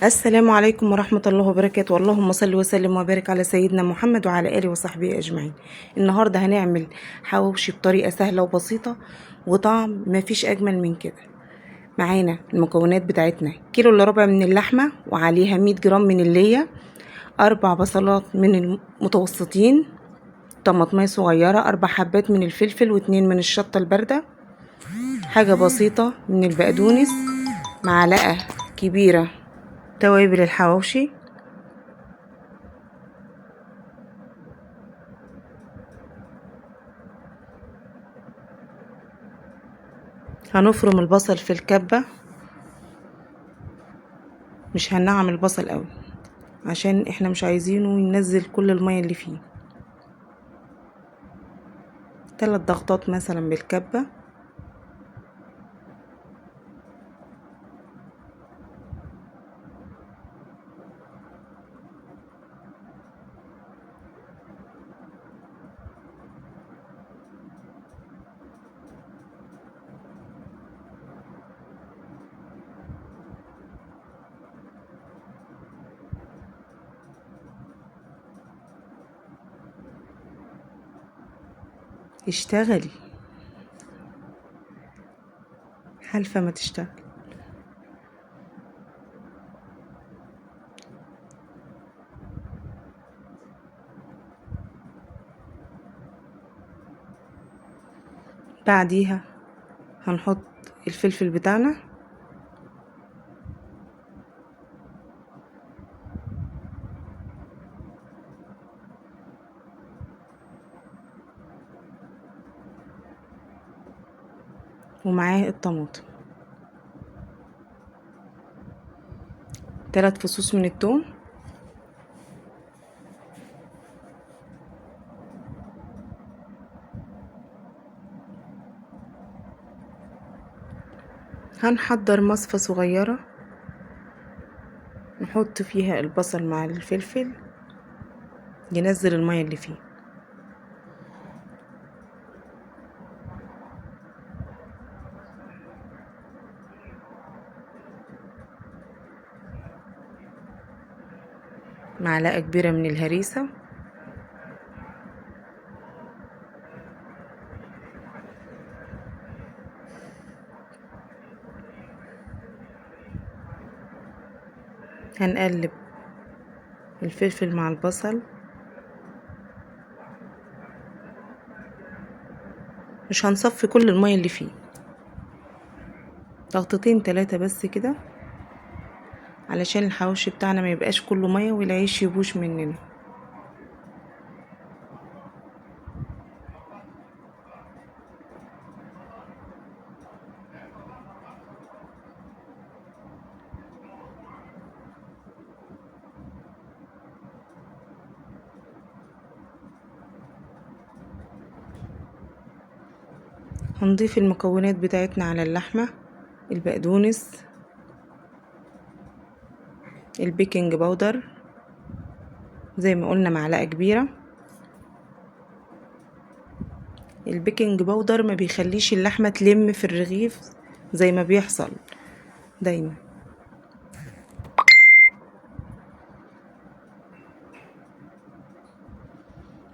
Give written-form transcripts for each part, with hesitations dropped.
السلام عليكم ورحمة الله وبركاته. اللهم صل وسلم وبارك على سيدنا محمد وعلى آله وصحبه أجمعين. النهاردة هنعمل حواوشي بطريقة سهلة وبسيطة وطعم مفيش أجمل من كده. معانا المكونات بتاعتنا: كيلو الا ربع من اللحمة وعليها 100 جرام من اللية، 4 بصلات من المتوسطين، طماطمية صغيرة، 4 حبات من الفلفل و2 من الشطة الباردة، حاجة بسيطة من البقدونس، معلقة كبيرة توابل الحواوشي. هنفرم البصل في الكبة، مش هننعم البصل قوي عشان احنا مش عايزينه ينزل كل المية اللي فيه. 3 ضغطات مثلا بالكبة. اشتغلي، حالفة ما تشتغل. بعديها هنحط الفلفل بتاعنا، ومعاه الطماطم، 3 فصوص من الثوم، هنحضر مصفى صغيرة نحط فيها البصل مع الفلفل ينزل المية اللي فيه. معلقة كبيرة من الهريسة، هنقلب الفلفل مع البصل، مش هنصفي كل المية اللي فيه، ضغطتين 3 بس كده علشان الحواوشي بتاعنا ما يبقاش كله مية والعيش يبوش مننا. هنضيف المكونات بتاعتنا على اللحمة: البقدونس، البيكنج باودر زي ما قلنا معلقة كبيرة. البيكنج باودر ما بيخليش اللحمة تلم في الرغيف زي ما بيحصل دايما.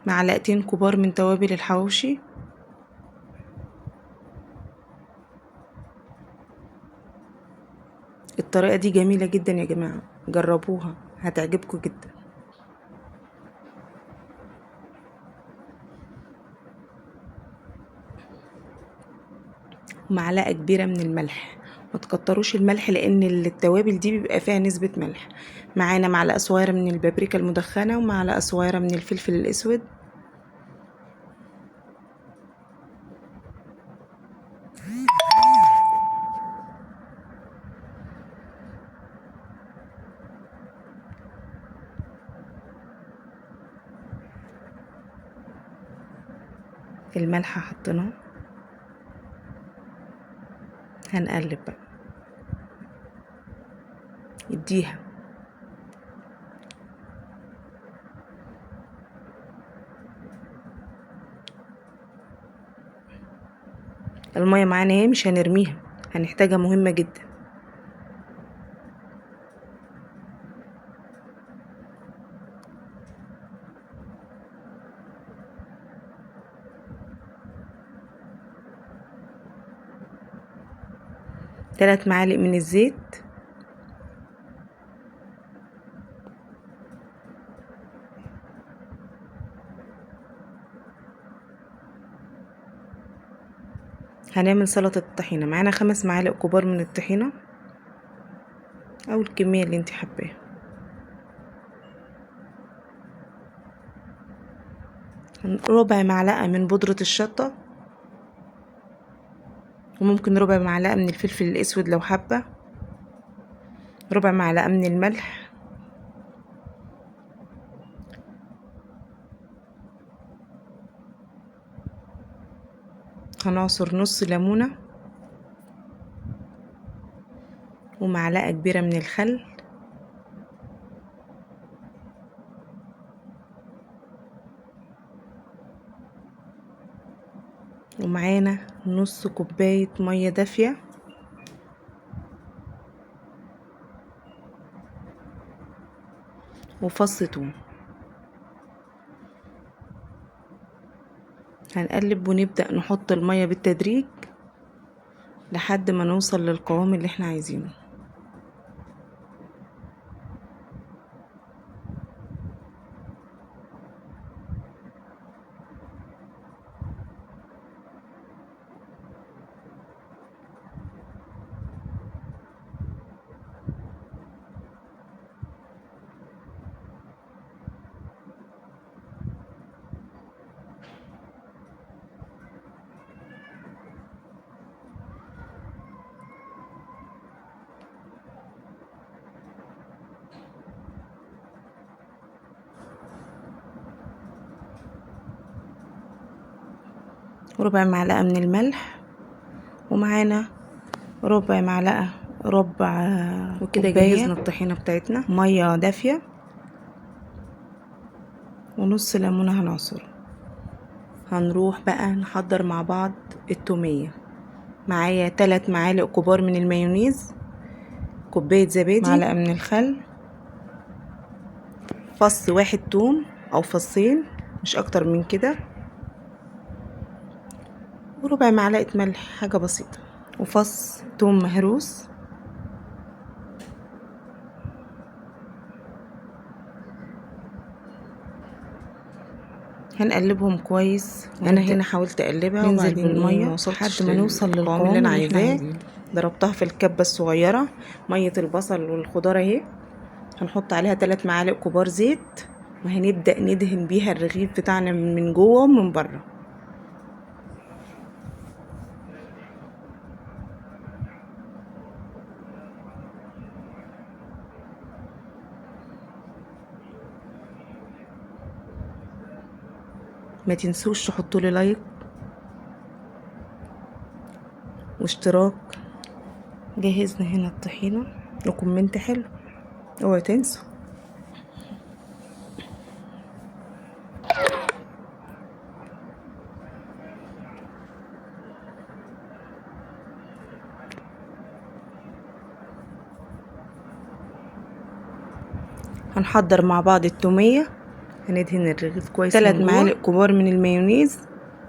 معلقتين كبار من توابل الحواوشي، الطريقة دي جميلة جدا يا جماعة، جربوها هتعجبكم جدا. معلقة كبيرة من الملح، ما تكتروش الملح لان التوابل دي بيبقى فيها نسبة ملح. معانا معلقة صغيرة من البابريكا المدخنة ومعلقة صغيرة من الفلفل الاسود. الملح حطيناه، هنقلب بقى، اديها. المية معانا اهي، مش هنرميها، هنحتاجها، مهمة جدا. 3 معالق من الزيت، هنعمل سلطة الطحينة. معانا 5 معالق كبار من الطحينة او الكمية اللي انت حباها. ربع معلقة من بودرة الشطة، وممكن ربع معلقة من الفلفل الاسود لو حابة، ربع معلقة من الملح، هنعصر نص ليمونة، ومعلقة كبيرة من الخل، ومعانا نص كوباية مية دافية، وفص ثوم. هنقلب ونبدأ نحط المية بالتدريج لحد ما نوصل للقوام اللي احنا عايزينه. ربع معلقة من الملح، ومعانا ربع معلقة وكده جهزنا الطحينة بتاعتنا. مية دافية ونص ليمونة هنعصره. هنروح بقى نحضر مع بعض التومية. معايا 3 معالق كبار من المايونيز، كوباية زبادي، معلقة من الخل، فص واحد توم او فصين مش اكتر من كده، وربع معلقة ملح، حاجة بسيطة، وفص توم مهروس. هنقلبهم كويس. انا هنا حاولت اقلبها ننزل بالميه لحد ما نوصل للقوام اللي انا عايزاه. ضربتها في الكبه الصغيره ميه البصل والخضار اهي. هنحط عليها 3 معالق كبار زيت، وهنبدا ندهن بيها الرغيف بتاعنا من جوه ومن بره. ما تنسوش تحطوا لي لايك واشتراك. جهزنا هنا الطحينه وكومنت حلو، اوعوا تنسوا. هنحضر مع بعض التوميه. هندهن الرغيف كويس. 3 معالق كبار من المايونيز،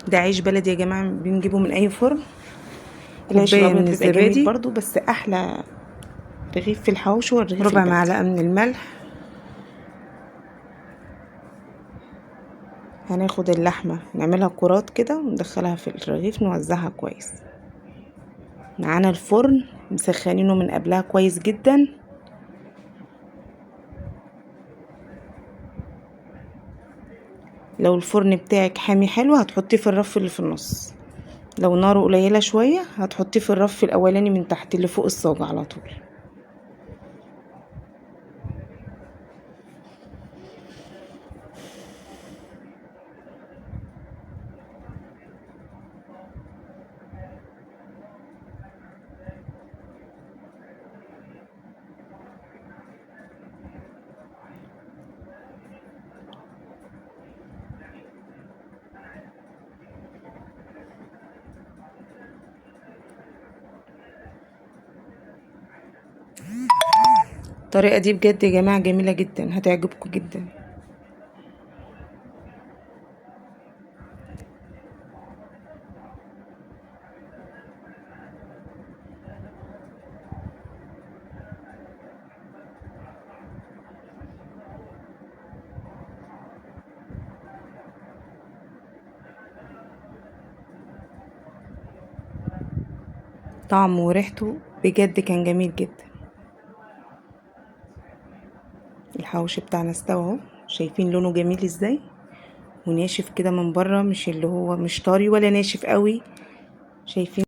ده عيش بلدي يا جماعه، بنجيبه من اي فرن. العيش الابيض من الزبادي برضو، بس احلى رغيف في الحوش هو الرغيف ربع معلقه من الملح. هناخد اللحمه نعملها كرات كده وندخلها في الرغيف نوزعها كويس. معانا الفرن مسخنينه من قبلها كويس جدا. لو الفرن بتاعك حامي حلو هتحطيه في الرف اللي في النص، لو ناره قليله شويه هتحطيه في الرف الاولاني من تحت اللي فوق الصاج على طول. الطريقه دي بجد يا جماعه جميله جدا، هتعجبكم جدا. طعمه وريحته بجد كان جميل جدا. الحواوشي بتاعنا استوى اهو، شايفين لونه جميل ازاي، وناشف كده من بره، مش اللي هو مش طري ولا ناشف قوي. شايفين